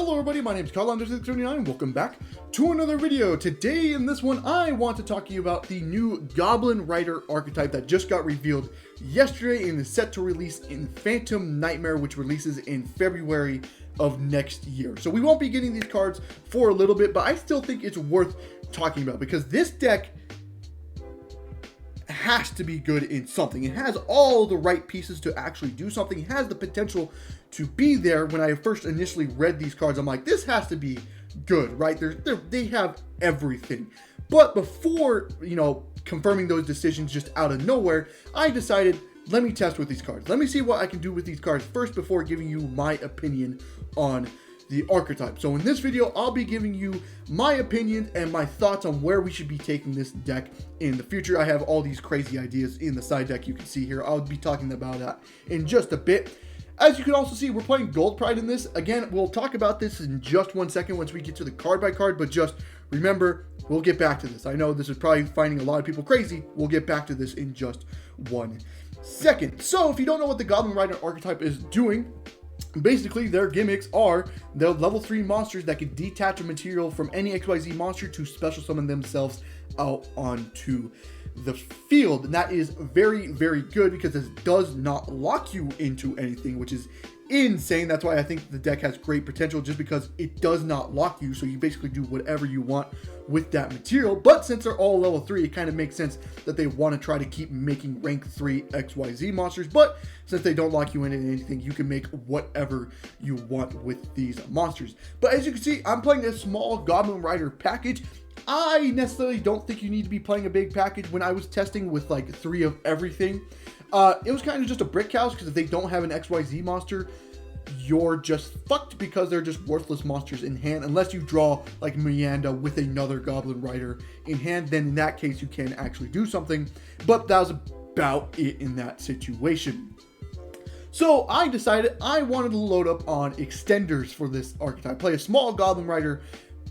Hello everybody, my name is Carl under 679. Welcome back to another video. Today in this one, I want to talk to you about the new Goblin Rider archetype that just got revealed yesterday and is set to release in Phantom Nightmare, which releases in February of next year. So we won't be getting these cards for a little bit, but I still think it's worth talking about because this deck has to be good in something. It has all the right pieces to actually do something. It has the potential to be there. When I first initially read these cards, I'm like, this has to be good, right? They have everything. But before, confirming those decisions just out of nowhere, I decided, let me test with these cards. Let me see what I can do with these cards first before giving you my opinion on the archetype. So in this video, I'll be giving you my opinions and my thoughts on where we should be taking this deck in the future. I have all these crazy ideas in the side deck you can see here. I'll be talking about that in just a bit. As you can also see, we're playing Gold Pride in this. Again, we'll talk about this in just 1 second once we get to the card by card, but just remember, we'll get back to this. I know this is probably finding a lot of people crazy. We'll get back to this in just 1 second. So if you don't know what the Goblin Rider archetype is doing, basically, their gimmicks are the level 3 monsters that can detach a material from any XYZ monster to special summon themselves out onto the field. And that is very, very good because this does not lock you into anything, which is insane. That's why I think the deck has great potential, just because it does not lock you. So you basically do whatever you want with that material. But since they're all level 3, it kind of makes sense that they want to try to keep making rank 3 XYZ monsters. But since they don't lock you into anything, you can make whatever you want with these monsters. But as you can see, I'm playing a small Goblin Rider package. I necessarily don't think you need to be playing a big package. When I was testing with like 3 of everything, it was kind of just a brick house, because if they don't have an XYZ monster, you're just fucked because they're just worthless monsters in hand. Unless you draw like Miranda with another Goblin Rider in hand, then in that case you can actually do something. But that was about it in that situation. So I decided I wanted to load up on extenders for this archetype. Play a small Goblin Rider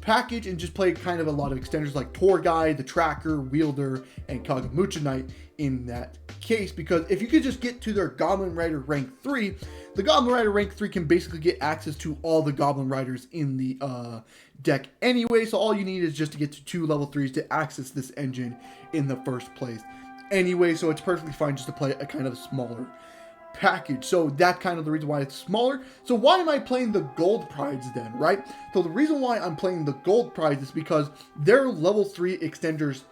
package and just play kind of a lot of extenders like Tour Guide, the Tracker, Wielder, and Kagamucha Knight in that case. Because if you could just get to their Goblin Rider rank 3, the Goblin Rider rank 3 can basically get access to all the Goblin Riders in the deck anyway. So all you need is just to get to 2 level 3s to access this engine in the first place anyway. So it's perfectly fine just to play a kind of smaller package. So that's kind of the reason why it's smaller. So why am I playing the Gold Prides then, right? So the reason why I'm playing the Gold Prides is because they're level 3 extenders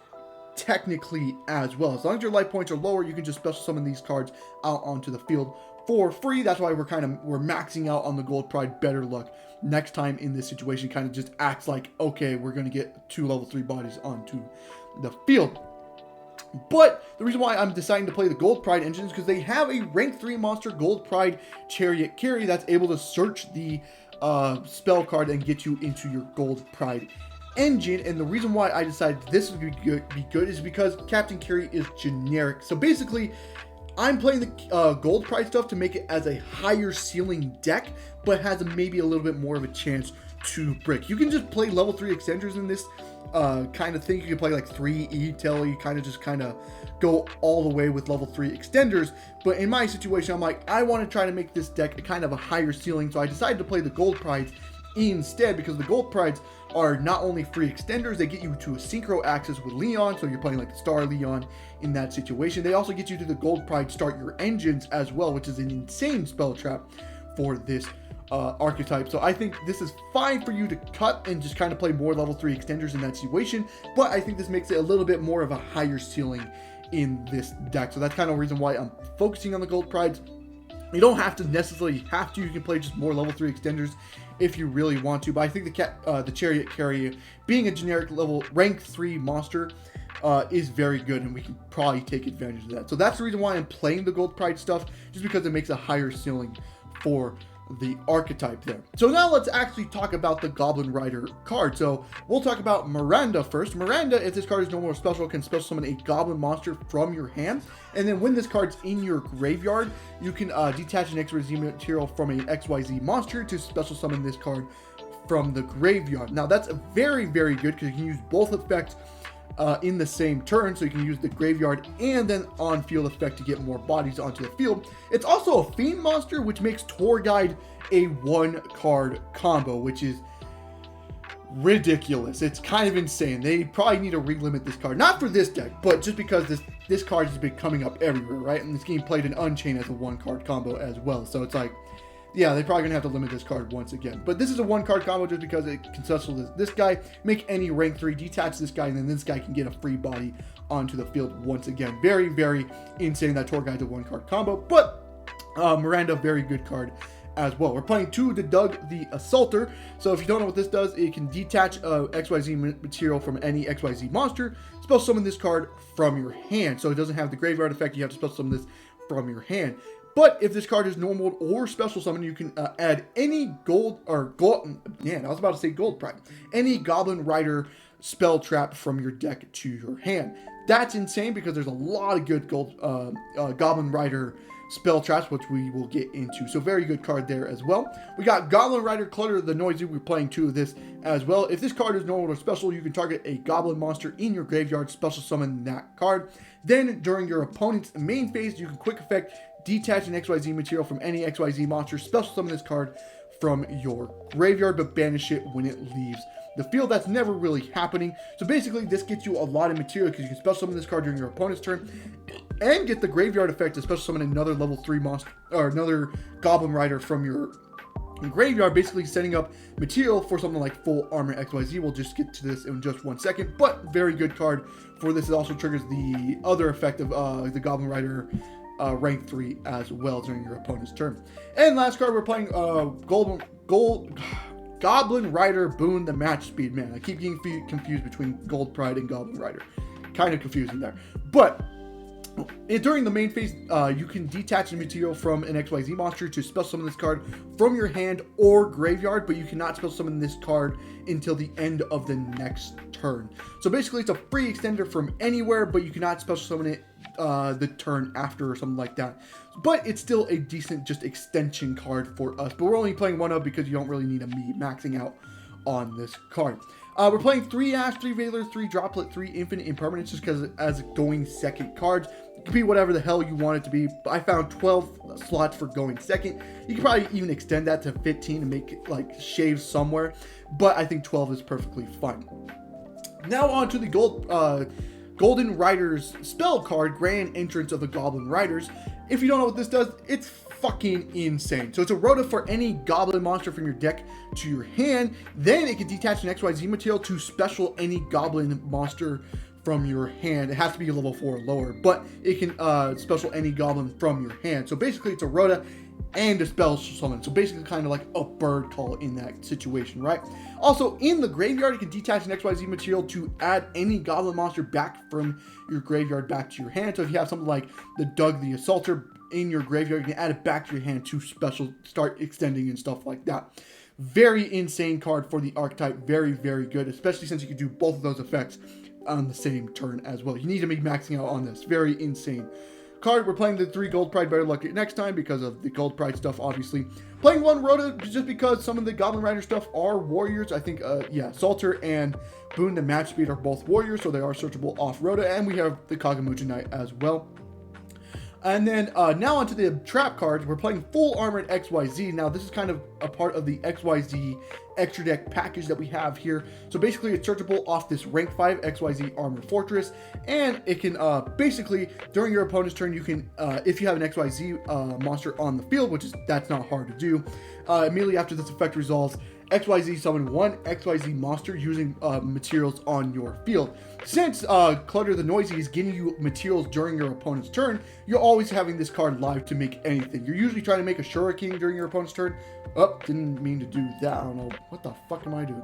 technically as well. As long as your life points are lower, you can just special summon these cards out onto the field for free. That's why we're maxing out on the Gold Pride. Better luck next time in this situation. Kind of just acts like, okay, we're going to get 2 level 3 bodies onto the field. But the reason why I'm deciding to play the Gold Pride engine is because they have a rank 3 monster, Gold Pride Chariot Carry, that's able to search the spell card and get you into your Gold Pride engine. And the reason why I decided this would be good is because Captain Carry is generic. So basically, I'm playing the Gold Pride stuff to make it as a higher ceiling deck, but has maybe a little bit more of a chance to brick. You can just play level 3 extenders in this kind of thing. You can play like 3 E-Tail. You kind of go all the way with level 3 extenders. But in my situation, I'm like, I want to try to make this deck a kind of a higher ceiling. So I decided to play the Gold Prides instead, because the Gold Prides are not only free extenders, they get you to a synchro access with Leon. So you're playing like the Star Leon in that situation. They also get you to the Gold Pride Start Your Engines as well, which is an insane spell trap for this archetype. So I think this is fine for you to cut and just kind of play more level 3 extenders in that situation, but I think this makes it a little bit more of a higher ceiling in this deck. So that's kind of the reason why I'm focusing on the Gold Prides. You don't have to necessarily you can play just more level 3 extenders if you really want to, but I think the Chariot Carrier, being a generic level rank 3 monster, is very good, and we can probably take advantage of that. So that's the reason why I'm playing the Gold Pride stuff, just because it makes a higher ceiling for the archetype there. So now let's actually talk about the Goblin Rider card. So we'll talk about Miranda first. Miranda, if this card is no more special, can special summon a goblin monster from your hand. And then when this card's in your graveyard, you can detach an XYZ material from an XYZ monster to special summon this card from the graveyard. Now that's very, very good, because you can use both effects in the same turn, so you can use the graveyard and then on-field effect to get more bodies onto the field. It's also a Fiend monster, which makes Tour Guide a 1-card combo, which is ridiculous. It's kind of insane. They probably need to relimit this card, not for this deck, but just because this card has been coming up everywhere, right? And it's getting played in Unchained as a 1-card combo as well. So it's like, yeah, they're probably gonna have to limit this card once again. But this is a 1-card combo just because it can special this guy, make any rank 3, detach this guy, and then this guy can get a free body onto the field once again. Very, very insane that Tour Guide's a 1-card combo. But Miranda, very good card as well. We're playing 2 the Doug the Assaulter. So if you don't know what this does, it can detach XYZ material from any XYZ monster, spell summon this card from your hand. So it doesn't have the graveyard effect, you have to spell summon this from your hand. But if this card is normal or special summon, you can add any any Goblin Rider spell trap from your deck to your hand. That's insane because there's a lot of good Goblin Rider spell traps, which we will get into. So very good card there as well. We got Goblin Rider Clutter the Noisy. We're playing 2 of this as well. If this card is normal or special, you can target a Goblin monster in your graveyard, special summon that card. Then during your opponent's main phase, you can quick effect detach an XYZ material from any XYZ monster, special summon this card from your graveyard, but banish it when it leaves the field. That's never really happening. So basically, this gets you a lot of material because you can special summon this card during your opponent's turn and get the graveyard effect to special summon another level 3 monster or another Goblin Rider from your graveyard, basically setting up material for something like Full Armor XYZ. We'll just get to this in just 1 second, but very good card for this. It also triggers the other effect of the Goblin Rider rank 3 as well during your opponent's turn. And last card, we're playing Goblin Rider Boon the Match Speed. Man, I keep getting confused between Gold Pride and Goblin Rider. Kind of confusing there. But during the main phase, you can detach the material from an XYZ monster to special summon this card from your hand or graveyard, but you cannot special summon this card until the end of the next turn. So basically, it's a free extender from anywhere, but you cannot special summon it the turn after or something like that. But it's still a decent just extension card for us. But we're only playing 1 of because you don't really need me maxing out on this card. We're playing 3 Ash, 3 Valor, 3 Droplet, 3 Infinite Impermanence just because as going second cards. It could be whatever the hell you want it to be. I found 12 slots for going second. You could probably even extend that to 15 and make it like shave somewhere. But I think 12 is perfectly fine. Now on to the Golden Riders spell card, Grand Entrance of the Goblin Riders. If you don't know what this does, it's fucking insane. So it's a rota for any Goblin monster from your deck to your hand. Then it can detach an XYZ material to special any Goblin monster from your hand. It has to be level 4 or lower, but it can special any Goblin from your hand. So basically it's a rota and a spell summon. So basically kind of like a bird call in that situation, right? Also, in the graveyard, you can detach an XYZ material to add any Goblin monster back from your graveyard back to your hand. So if you have something like the Doug the Assaulter in your graveyard, you can add it back to your hand to special start extending and stuff like that. Very insane card for the Archetype. Very, very good, especially since you can do both of those effects on the same turn as well. You need to be maxing out on this. Very insane card. We're playing the 3 Gold Pride. Better luck next time because of the Gold Pride stuff, obviously. Playing 1 Rota just because some of the Goblin Rider stuff are warriors. I think, Salter and Boon the Match Speed are both warriors, so they are searchable off Rota. And we have the Kagamucha Knight as well. And then now onto the trap cards. We're playing Full Armored XYZ. Now this is kind of a part of the XYZ extra deck package that we have here. So basically it's searchable off this rank 5 XYZ Armored Fortress. And it can basically during your opponent's turn, you can, if you have an XYZ monster on the field, that's not hard to do, immediately after this effect resolves, XYZ summon 1 XYZ monster using materials on your field. Since Clutter the Noisy is getting you materials during your opponent's turn, you're always having this card live to make anything. You're usually trying to make a Shuriken during your opponent's turn. Oh, didn't mean to do that. I don't know. What the fuck am I doing?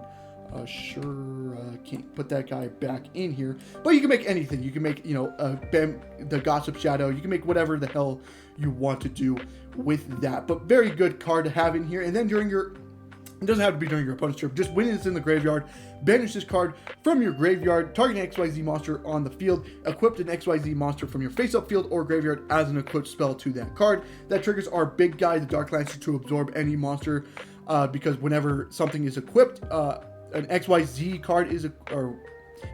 Can't put that guy back in here. But you can make anything. You can make, the Gossip Shadow. You can make whatever the hell you want to do with that. But very good card to have in here. And then during your... It doesn't have to be during your opponent's turn. Just when it's in the graveyard, banish this card from your graveyard, target an XYZ monster on the field, equip an XYZ monster from your face-up field or graveyard as an equipped spell to that card. That triggers our big guy, the Dark Lancer, to absorb any monster, because whenever something is equipped, an XYZ card is,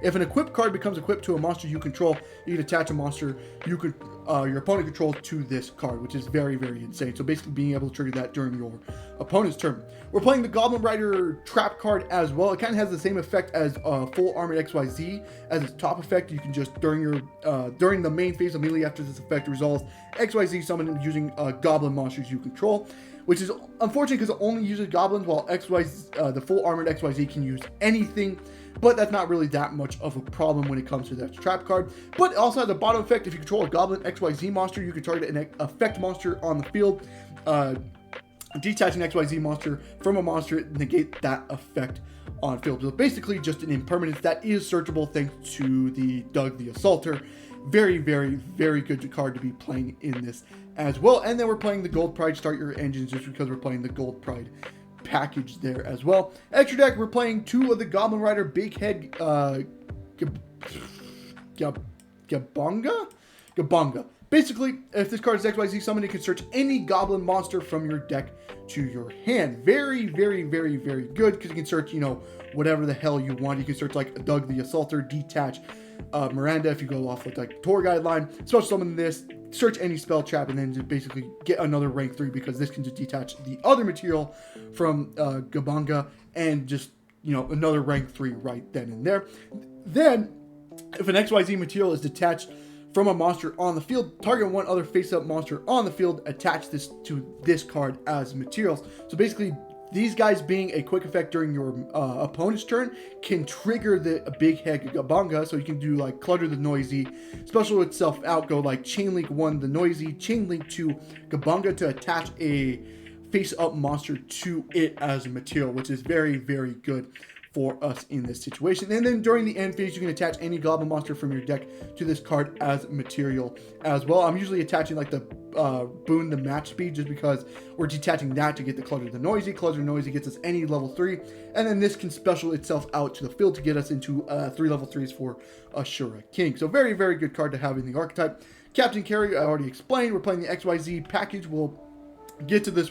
If an equipped card becomes equipped to a monster you control, you can attach a monster your opponent controls to this card, which is very, very insane. So basically being able to trigger that during your opponent's turn. We're playing the Goblin Rider trap card as well. It kind of has the same effect as Full Armored XYZ as its top effect. You can just, during the main phase, immediately after this effect resolves, XYZ summon using Goblin monsters you control, which is unfortunate because it only uses Goblins, while the Full Armored XYZ can use anything. But that's not really that much of a problem when it comes to that trap card. But it also has a bottom effect. If you control a Goblin XYZ monster, you can target an effect monster on the field. Detaching XYZ monster from a monster, negate that effect on field. So basically just an impermanence that is searchable thanks to the Doug the Assaulter. Very, very, very good card to be playing in this as well. And then we're playing the Gold Pride Start Your Engines just because we're playing the Gold Pride package there as well. Extra deck, we're playing 2 of the Goblin Rider Big Head Gabonga. Basically, if this card is XYZ summoned, you can search any Goblin monster from your deck to your hand. Very, very, very, very good because you can search, whatever the hell you want. You can search like Doug the Assaulter, detach Miranda if you go off with like tour guideline. Special summon this, search any spell trap, and then just basically get another rank 3 because this can just detach the other material from Gabonga and just, another rank 3 right then and there. Then, if an XYZ material is detached from a monster on the field, target one other face-up monster on the field, attach this to this card as materials. So basically, these guys being a quick effect during your opponent's turn can trigger the Big Head Gabonga, so you can do like Clutter the Noisy, special itself out, go like Chain Link 1 the Noisy, Chain Link 2 Gabonga to attach a face-up monster to it as a material, which is very, very good for us in this situation. And then during the end phase, you can attach any Goblin monster from your deck to this card as material as well. I'm usually attaching like the Boon the Match Speed just because we're detaching that to get the Clutter the Noisy. Clutter the Noisy gets us any level 3, and then this can special itself out to the field to get us into 3 level 3s for Ashura King. So very, very good card to have in the archetype. Captain Carry, I already explained. We're playing the XYZ package. We'll get to this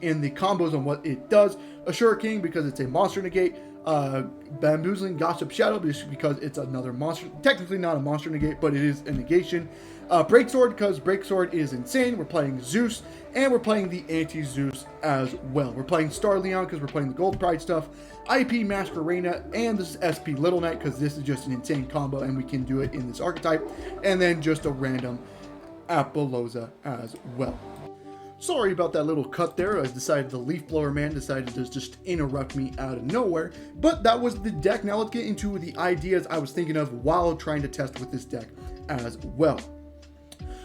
in the combos on what it does. Ashura King because it's a monster negate. Bamboozling Gossip Shadow just because it's another monster, technically not a monster negate, but it is a negation. Breaksword because Breaksword is insane. We're playing Zeus, and we're playing the anti-Zeus as well. We're playing Star Leon because we're playing the Gold Pride stuff, IP Masquerena, and this is SP Little Knight because this is just an insane combo and we can do it in this archetype, and then just a random Apollousa as well. Sorry about that little cut there. The Leaf Blower Man decided to just interrupt me out of nowhere. But that was the deck. Now let's get into the ideas I was thinking of while trying to test with this deck as well.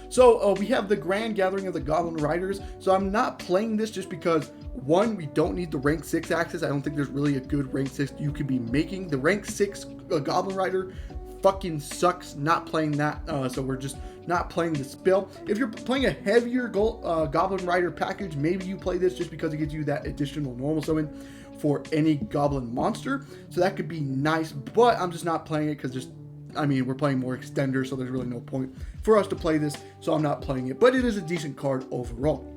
So we have the Grand Gathering of the Goblin Riders. So I'm not playing this just because, one, we don't need the rank 6 access. I don't think there's really a good rank 6 you could be making. The rank 6 Goblin Rider fucking sucks. Not playing that. So we're just not playing the spill. If you're playing a heavier Goblin Rider package, maybe you play this just because it gives you that additional normal summon for any Goblin monster. So that could be nice, but I'm just not playing it because we're playing more extenders, so there's really no point for us to play this, so I'm not playing it, but it is a decent card overall.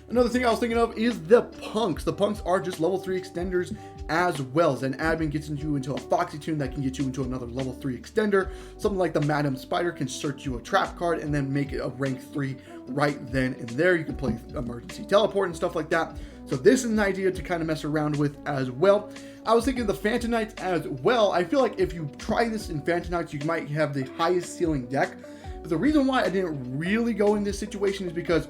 Another thing I was thinking of is the Punks. The Punks are just level 3 extenders as well. As an admin gets you into a Foxy Tune that can get you into another level 3 extender. Something like the Madam Spider can search you a trap card and then make it a rank 3 right then and there. You can play Emergency Teleport and stuff like that. So this is an idea to kind of mess around with as well. I was thinking of the Phantom Knights as well. I feel like if you try this in Phantom Knights, you might have the highest ceiling deck. But the reason why I didn't really go in this situation is because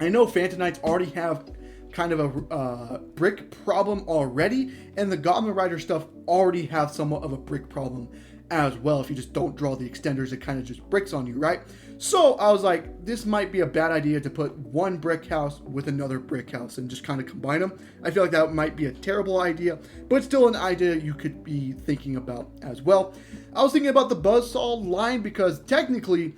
I know Phantom Knights already have kind of a brick problem already, and the Goblin Rider stuff already have somewhat of a brick problem as well. If you just don't draw the extenders, it kind of just bricks on you, right? So I was like, this might be a bad idea to put one brick house with another brick house and just kind of combine them. I feel like that might be a terrible idea, but still an idea you could be thinking about as well. I was thinking about the Buzzsaw line because technically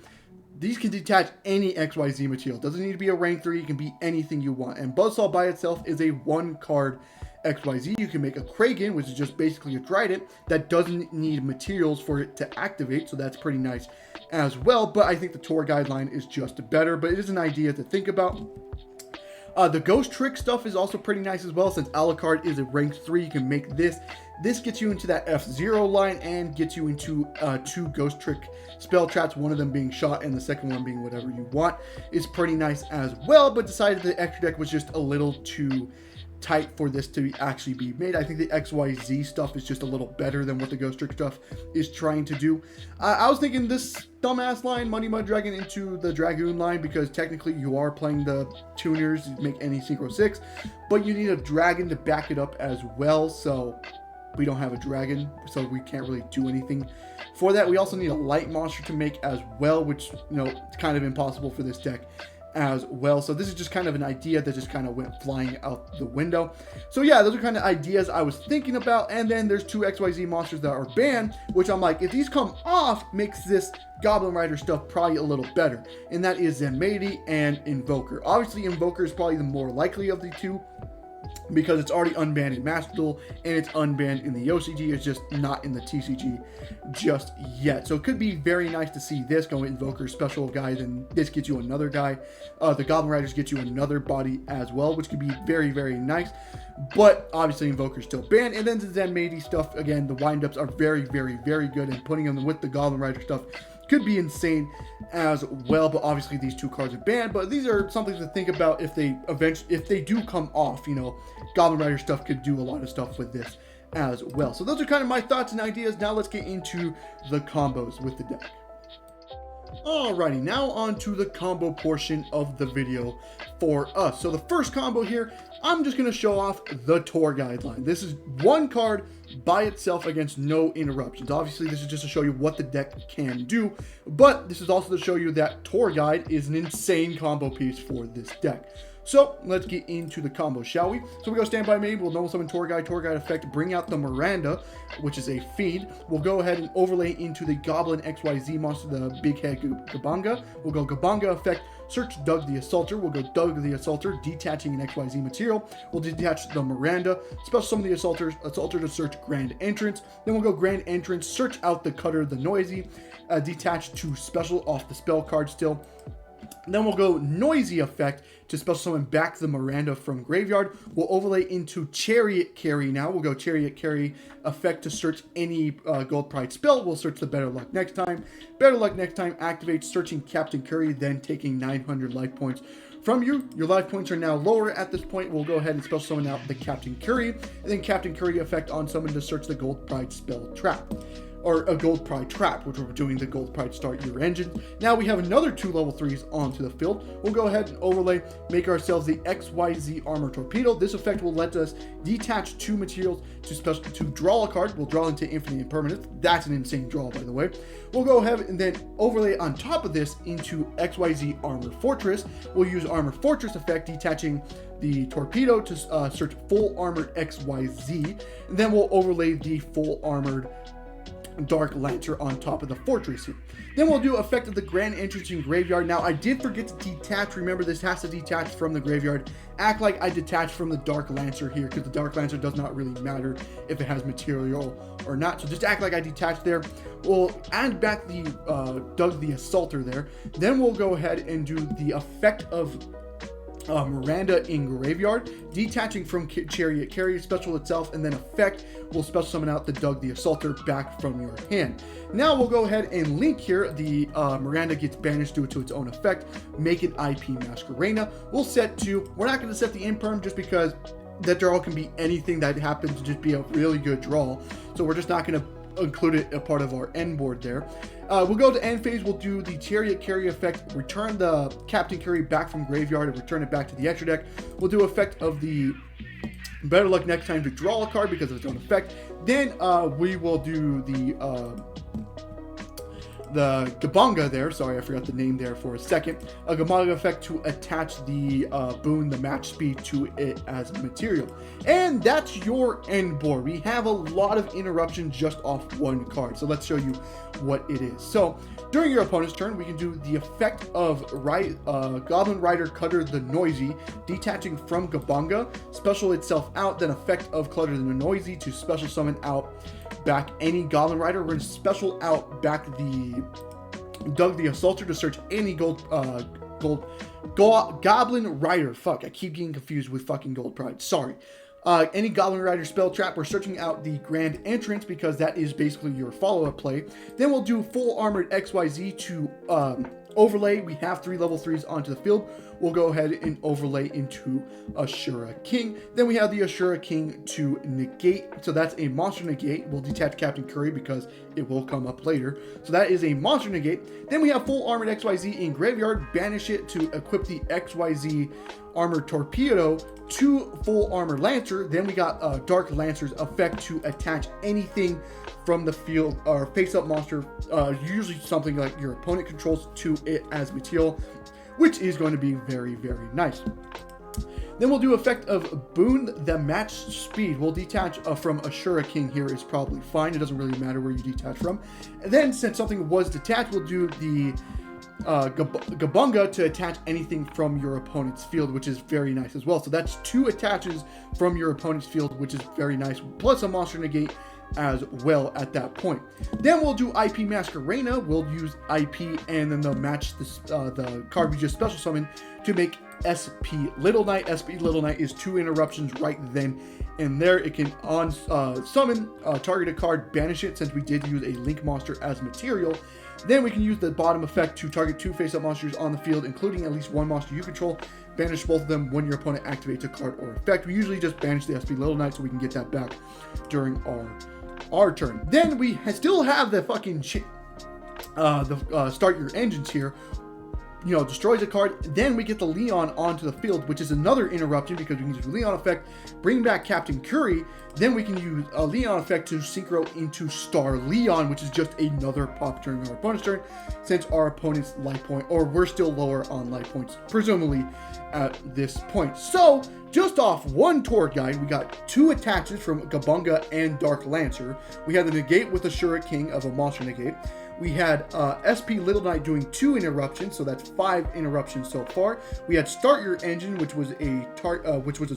these can detach any XYZ material. Doesn't need to be a rank 3, it can be anything you want. And Buzzsaw by itself is a 1-card XYZ. You can make a Kragan, which is just basically a Trident that doesn't need materials for it to activate, so that's pretty nice as well. But I think the Tour Guideline is just better, but it is an idea to think about. The Ghost Trick stuff is also pretty nice as well. Since Alucard is a rank 3, you can make this This gets you into that F0 line and gets you into 2 Ghost Trick spell traps, one of them being shot and the second one being whatever you want. It's pretty nice as well, but decided the extra deck was just a little too tight for this to actually be made. I think the XYZ stuff is just a little better than what the Ghost Trick stuff is trying to do. I was thinking this dumbass line, Money Mud Dragon, into the Dragoon line, because technically you are playing the tuners to make any Synchro 6, but you need a dragon to back it up as well, so we don't have a dragon, so we can't really do anything for that. We also need a light monster to make as well, which, you know, it's kind of impossible for this deck as well. So this is just kind of an idea that just kind of went flying out the window. So yeah, those are kind of ideas I was thinking about. And then there's 2 XYZ monsters that are banned, which I'm like, if these come off, makes this Goblin Rider stuff probably a little better. And that is Zenmaity and Invoker. Obviously, Invoker is probably the more likely of the two, because it's already unbanned in Master Duel and it's unbanned in the OCG. It's just not in the TCG just yet. So it could be very nice to see this go Invoker special guy, then this gets you another guy. The Goblin Riders get you another body as well, which could be very, very nice. But obviously Invoker's still banned. And then the Zenmaity stuff, again, the windups are very, very, very good, and putting them with the Goblin Rider stuff could be insane as well. But obviously these 2 cards are banned, but these are something to think about if they do come off. You know, Goblin Rider stuff could do a lot of stuff with this as well. So those are kind of my thoughts and ideas. Now let's get into the combos with the deck. Alrighty, now on to the combo portion of the video for us. So the first combo here, I'm just going to show off the tour guideline. This is 1 card by itself against no interruptions. Obviously, this is just to show you what the deck can do, but this is also to show you that tour guide is an insane combo piece for this deck. So let's get into the combo, shall we? So we go Standby Maid, we'll normal summon Tour Guide effect, bring out the Miranda, which is a feed. We'll go ahead and overlay into the Goblin XYZ monster, the Big Head Gabanga. We'll go Gabanga effect, search Doug the Assaulter. We'll go Doug the Assaulter, detaching an XYZ material. We'll detach the Miranda, special summon the Assaulter to search Grand Entrance. Then we'll go Grand Entrance, search out the Cutter the Noisy, detach to special off the spell card still. Then we'll go Noisy effect to special summon back the Miranda from graveyard. We'll overlay into Chariot Carry now. We'll go Chariot Carry effect to search any Gold Pride spell. We'll search the Better Luck Next Time. Better Luck Next Time activates, searching Captain Curry, then taking 900 life points from you. Your life points are now lower at this point. We'll go ahead and special summon out the Captain Curry, and then Captain Curry effect on summon to search the Gold Pride spell trap. Or a Gold Pride Trap, which we're doing the Gold Pride Start Your Engine. Now we have another 2 level 3s onto the field. We'll go ahead and overlay, make ourselves the XYZ Armor Torpedo. This effect will let us detach 2 materials to draw a card. We'll draw into Infinite Impermanence. That's an insane draw, by the way. We'll go ahead and then overlay on top of this into XYZ Armor Fortress. We'll use Armor Fortress effect, detaching the Torpedo to search Full Armored XYZ. And then we'll overlay the Full Armored Dark Lantern on top of the fortress here. Then we'll do effect of the Grand Entrance in graveyard. Now I did forget to detach. Remember, this has to detach from the graveyard. Act like I detached from the Dark Lancer here, because the Dark Lancer does not really matter if it has material or not. So just act like I detached there. We'll add back the Doug the Assaulter there. Then we'll go ahead and do the effect of Miranda in graveyard, detaching from Chariot Carry special itself, and then effect will special summon out the Doug the Assaulter back from your hand. Now we'll go ahead and link here. The Miranda gets banished due to its own effect, make it IP Masquerena. We'll set to, we're not going to set the imperm just because that draw can be anything that happens to just be a really good draw. So we're just not going to include it a part of our end board there. We'll go to end phase. We'll do the Chariot Carry effect, return the Captain Curry back from graveyard and return it back to the extra deck. We'll do effect of the Better Luck Next Time to draw a card because of its own effect. Then we will do the Gabanga there. Sorry, I forgot the name there for a second. A Gabanga effect to attach the boon, the match speed, to it as material. And that's your end board. We have a lot of interruptions just off 1 card. So let's show you what it is. So during your opponent's turn, we can do the effect of Goblin Rider Cutter the Noisy, detaching from Gabanga, special itself out, then effect of Clutter the Noisy to special summon out back any Goblin Rider. We're going to special out back the Doug the Assaulter to search any Goblin Rider. Fuck, I keep getting confused with fucking Gold Pride. Sorry. Any Goblin Rider spell trap, we're searching out the Grand Entrance because that is basically your follow-up play. Then we'll do Full Armored XYZ to overlay. We have 3 level 3s onto the field. We'll go ahead and overlay into Ashura King. Then we have the Ashura King to negate. So that's a monster negate. We'll detach Captain Curry because it will come up later. So that is a monster negate. Then we have Full Armored XYZ in Graveyard. Banish it to equip the XYZ Armored Torpedo to Full Armor Lancer. Then we got Dark Lancer's effect to attach anything from the field or face-up monster, usually something like your opponent controls, to it as material, which is going to be very, very nice. Then we'll do effect of Boon the Match Speed. We'll detach from Ashura King here is probably fine. It doesn't really matter where you detach from. And then since something was detached, we'll do the Gabunga to attach anything from your opponent's field, which is very nice as well. So that's 2 attaches from your opponent's field, which is very nice, plus a monster negate as well at that point. Then we'll do IP Masquerena. We'll use IP and then they'll match this, the card we just special summon to make SP Little Knight. SP Little Knight is 2 interruptions right then and there. It can on summon target a card, banish it since we did use a Link monster as material. Then we can use the bottom effect to target 2 face-up monsters on the field, including at least 1 monster you control. Banish both of them when your opponent activates a card or effect. We usually just banish the SP Little Knight so we can get that back during our turn. Then we still have the fucking start your engines here. You know, destroys a card. Then we get the Leon onto the field, which is another interruption because we can use Leon effect, bring back Captain Curry. Then we can use a Leon effect to synchro into Star Leon, which is just another pop during our opponent's turn, since our opponent's life point, or we're still lower on life points, presumably at this point. So just off 1 tour guide, we got 2 attaches from Gabunga and Dark Lancer. We had the negate with Ashura King of a monster negate. We had SP Little Knight doing 2 interruptions, so that's 5 interruptions so far. We had Start Your Engine, which was a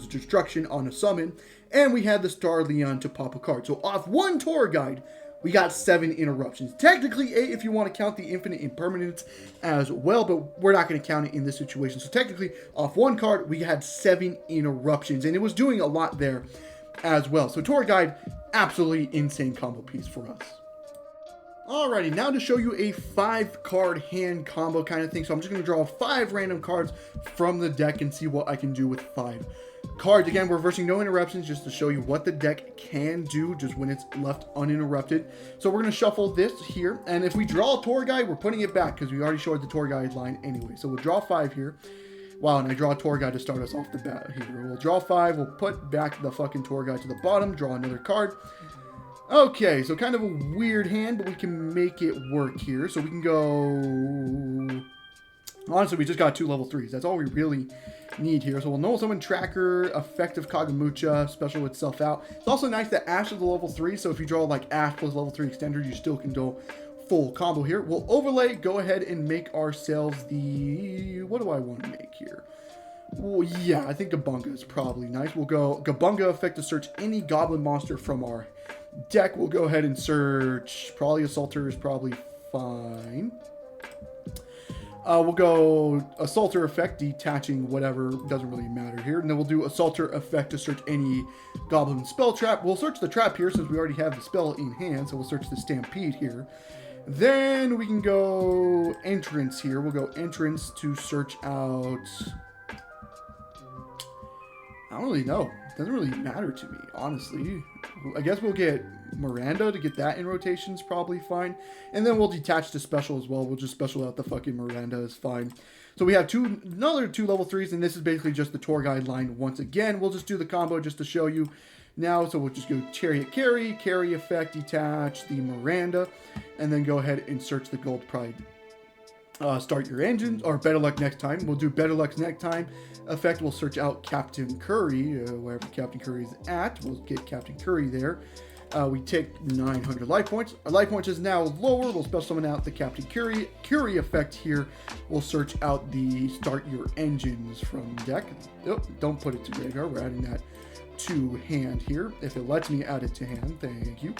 destruction on a summon, and we had the Star Leon to pop a card. So off 1 tour guide, we got 7 interruptions. Technically 8 if you want to count the infinite impermanence as well, but we're not going to count it in this situation. So technically, off 1 card, we had 7 interruptions, and it was doing a lot there as well. So tour guide, absolutely insane combo piece for us. Alrighty, now to show you a 5-card hand combo kind of thing. So I'm just going to draw 5 random cards from the deck and see what I can do with 5 cards. Again, we're reversing no interruptions just to show you what the deck can do just when it's left uninterrupted. So we're going to shuffle this here. And if we draw a tour guide, we're putting it back because we already showed the tour guide line anyway. So we'll draw 5 here. Wow, and I draw a tour guide to start us off the bat here. We'll draw 5. We'll put back the fucking tour guide to the bottom. Draw another card. Okay, so kind of a weird hand, but we can make it work here. So we can go... Honestly, we just got 2 level 3s. That's all we really need here. So we'll Null Summon Tracker, Effective Kagamucha, special itself out. It's also nice that Ash is a level 3, so if you draw like Ash plus level 3 extender, you still can do full combo here. We'll overlay, go ahead and make ourselves the... What do I want to make here? Well, yeah, I think Gabunga is probably nice. We'll go Gabunga effect to search any Goblin monster from our deck. We'll go ahead and search. Probably Assaulter is probably fine. We'll go Assaulter effect, detaching whatever, doesn't really matter here. And then we'll do Assaulter effect to search any Goblin spell trap. We'll search the trap here since we already have the spell in hand. So we'll search the Stampede here. Then we can go Entrance here. We'll go Entrance to search out... I don't really know. It doesn't really matter to me, honestly. I guess we'll get Miranda to get that in rotations, probably fine. And then we'll detach the special as well. We'll just special out the fucking Miranda is fine. So we have another 2 level 3s, and this is basically just the tour guide line once again. We'll just do the combo just to show you now. So we'll just go Chariot Carry effect, detach the Miranda, and then go ahead and search the Gold Pride. Start your engines, or Better Luck Next Time. We'll do Better Luck Next Time effect. We'll search out Captain Curry, wherever Captain Curry is at. We'll get Captain Curry there. We take 900 life points. Our life points is now lower. We'll special summon out the Captain Curry effect here. We'll search out the Start Your Engines from deck. Oh, don't put it to graveyard. We're adding that to hand here. If it lets me add it to hand, thank you.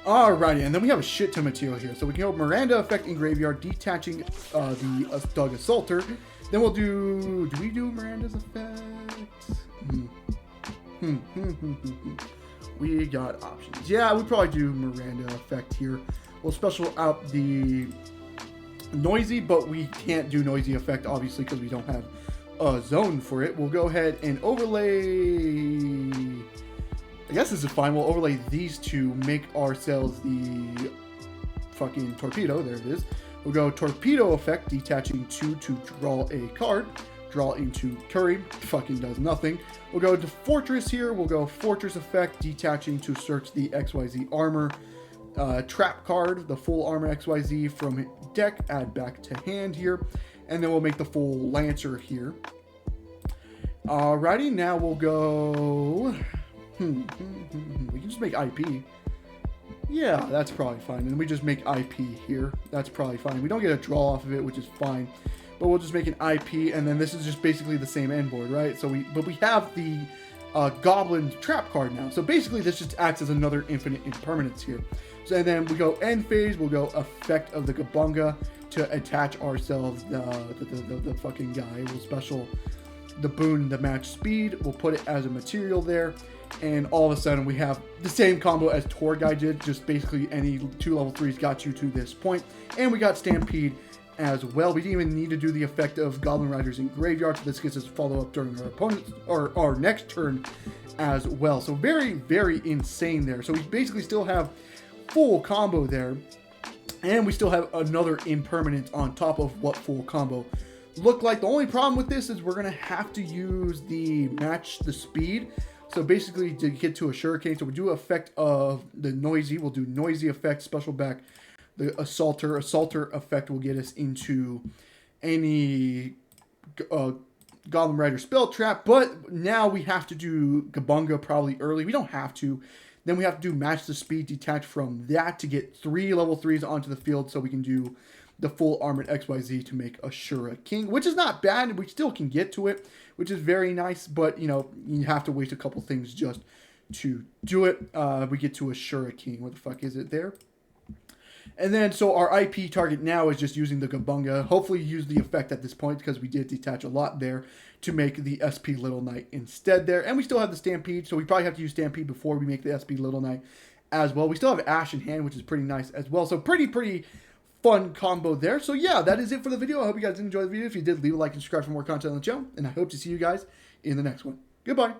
Alrighty, and then we have a shit ton of material here. So we can go Miranda effect in graveyard, detaching the Doug Assaulter. Then we'll do we do Miranda's effect? We got options. Yeah, we'd probably do Miranda effect here. We'll special out the noisy, but we can't do noisy effect, obviously, because we don't have a zone for it. We'll go ahead and overlay... I guess this is fine. We'll overlay these two, make ourselves the fucking torpedo. There it is. We'll go torpedo effect, detaching 2 to draw a card. Draw into Curry, fucking does nothing. We'll go to Fortress here. We'll go Fortress effect, detaching to search the XYZ armor. Trap card, the full armor XYZ from deck, add back to hand here. And then we'll make the full Lancer here. Alrighty, now we'll go... we can just make IP. Yeah, that's probably fine. And we just make IP here. That's probably fine. We don't get a draw off of it, which is fine. But we'll just make an IP, and then this is just basically the same end board, right? So we have the Goblin trap card now. So basically, this just acts as another infinite impermanence here. So and then we go end phase. We'll go effect of the Gabunga to attach ourselves the fucking guy. We'll special the boon, the match speed. We'll put it as a material there. And all of a sudden, we have the same combo as Tour Guy did. Just basically any 2 level 3s got you to this point. And we got Stampede as well. We didn't even need to do the effect of Goblin Riders in Graveyard, so this gets us follow up during our opponent's or our next turn as well. So very, very insane there. So we basically still have full combo there, and we still have another impermanent on top of what full combo looked like. The only problem with this is we're gonna have to use the match the speed. So basically to get to a Shuriken, so we do effect of the noisy, we'll do noisy effect, special back the Assaulter effect will get us into any Goblin Rider spell trap, but now we have to do Gabunga probably early. We don't have to. Then we have to do match the speed, detach from that to get 3 level 3s onto the field so we can do the full armored XYZ to make a Shuriken, which is not bad. We still can get to it, which is very nice, but you know, you have to waste a couple things just to do it. We get to a Shuriken. Where the fuck is it there? And then, so our IP target now is just using the Gabunga. Hopefully use the effect at this point because we did detach a lot there to make the SP Little Knight instead there. And we still have the Stampede, so we probably have to use Stampede before we make the SP Little Knight as well. We still have Ash in hand, which is pretty nice as well. So pretty fun combo there. So yeah, that is it for the video. I hope you guys enjoyed the video. If you did, leave a like and subscribe for more content on the channel. And I hope to see you guys in the next one. Goodbye.